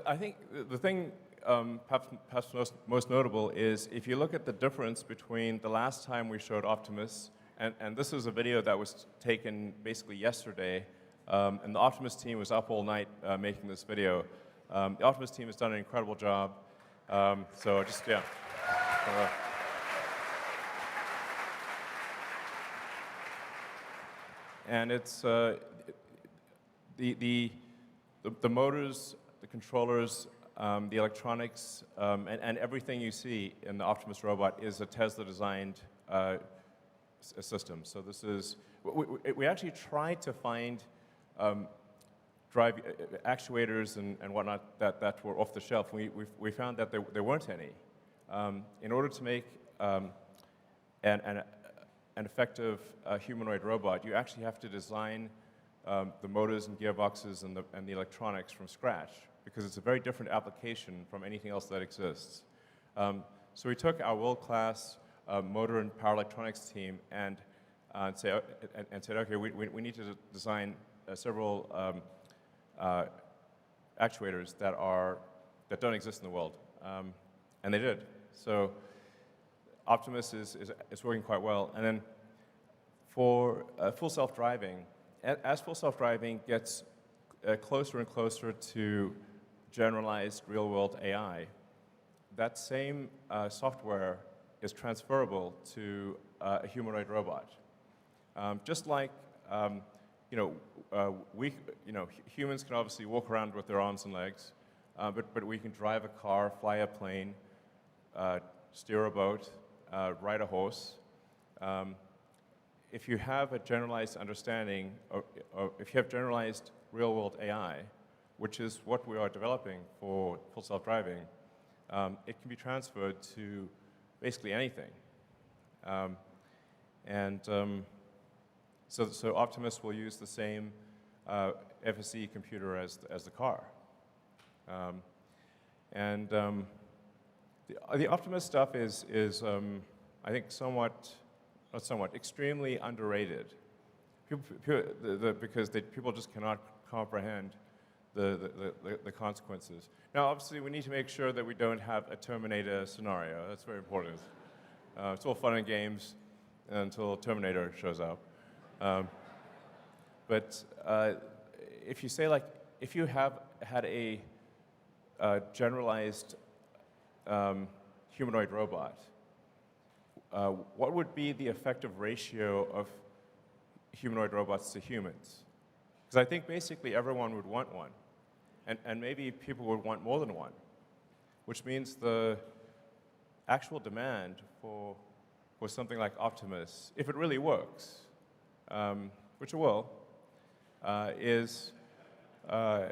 I think the thing perhaps most notable is if you look at the difference between the last time we showed Optimus, and this is a video that was taken basically yesterday, and the Optimus team was up all night making this video. The Optimus team has done an incredible job. So just, yeah. And it's the motors, the controllers, the electronics, and everything you see in the Optimus robot is a Tesla-designed system. So this is, we actually tried to find drive actuators and whatnot that were off the shelf. We found that there weren't any. In order to make an effective humanoid robot, you actually have to design the motors and gearboxes and the electronics from scratch, because it's a very different application from anything else that exists. So we took our world-class motor and power electronics team and said, okay, we need to design several actuators that don't exist in the world, and they did. So Optimus is working quite well. And then for full self-driving, as full self-driving gets closer and closer to generalized real-world AI, that same software is transferable to a humanoid robot. Just like humans can obviously walk around with their arms and legs, but we can drive a car, fly a plane, steer a boat, ride a horse. If you have a generalized understanding, or if you have generalized real-world AI, which is what we are developing for full self-driving, it can be transferred to basically anything. So Optimus will use the same FSE computer as the car. The Optimus stuff is I think extremely underrated. Because people just cannot comprehend the consequences. Now, obviously, we need to make sure that we don't have a Terminator scenario. That's very important. It's all fun and games until Terminator shows up. But if you say, like, if you have had a generalized humanoid robot, what would be the effective ratio of humanoid robots to humans? Because I think basically everyone would want one. And maybe people would want more than one, which means the actual demand for something like Optimus, if it really works, which it will, is, I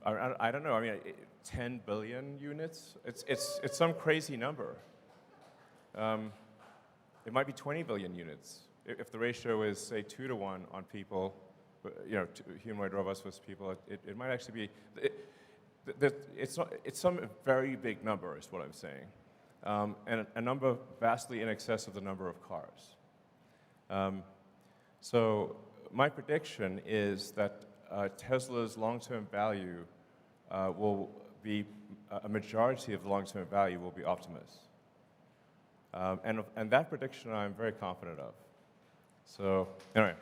don't know, I mean, 10 billion units? It's some crazy number. It might be 20 billion units if the ratio is, say, 2 to 1 on people, humanoid robots versus people. It might actually be, it's some very big number is what I'm saying, and a number vastly in excess of the number of cars. So my prediction is that Tesla's long-term value will be, a majority of the long-term value will be Optimus. And that prediction I'm very confident of. So anyway.